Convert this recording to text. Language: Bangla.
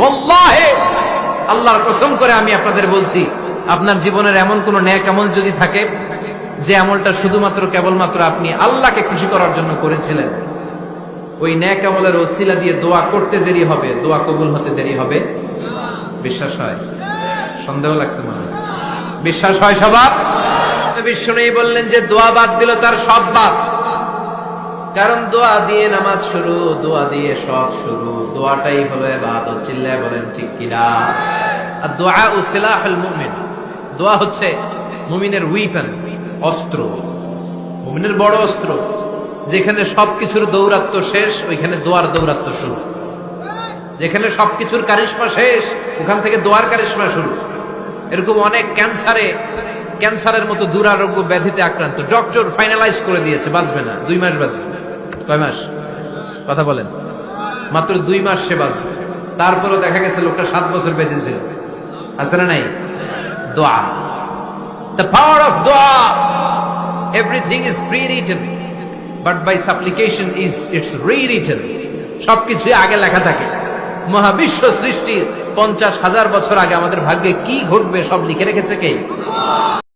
ওয়াল্লাহি আল্লাহর কসম করে আমি আপনাদের বলছি, আপনার জীবনের এমন কোন নেক আমল যদি থাকে যে আমলটা শুধুমাত্র কেবলমাত্র আপনি আল্লাহকে খুশি করার জন্য করেছিলেন, ওই নেক আমলের ওসিলা দিয়ে দোয়া করতে দেরি হবে, দোয়া কবুল হতে দেরি হবে। বিশ্বাস হয়? সন্দেহ লাগছে মনে হয়? বিশ্বাস হয় সবার? বিষ্ণু বললেন যে দোয়া বাদ দিল তার সব বাদ, কারণ দোয়া দিয়ে নামাজ শুরু, দোয়া দিয়ে সব শুরু, দোয়াটাই হলো ইবাদত। চিল্লায় বলেন ঠিক কিনা? আর দোয়া সিলাহুল মুমিন, দোয়া হচ্ছে মুমিনের উইপেন, অস্ত্র, মুমিনের বড় অস্ত্র। যেখানে সবকিছুর দৌরাত্ম্য শেষ, ওইখানে দোয়ার দৌরাত্ম্য শুরু। যেখানে সবকিছুর কারিশমা শেষ, ওখান থেকে দোয়ার কারিশমা শুরু। এরকম অনেক ক্যান্সারের মতো দুরারোগ্য ব্যাধিতে আক্রান্ত, ডক্টর ফাইনালাইজ করে দিয়েছে বাঁচবে না, 2 মাস বাঁচবে। কয় মাস? কথা বলেন। মাত্র 2 মাস সে বাঁচবে। তারপরেও দেখা গেছে লোকটা 7 বছর বেঁচে ছিল। আছে না নাই? দোয়া, the power of dua. Everything is pre-written, but by supplication it's rewritten. সবকিছুই আগে লেখা থাকে। মহাবিশ্ব সৃষ্টির 50,000 বছর আগে আমাদের ভাগ্যে কি ঘটবে সব লিখে রেখেছে কে?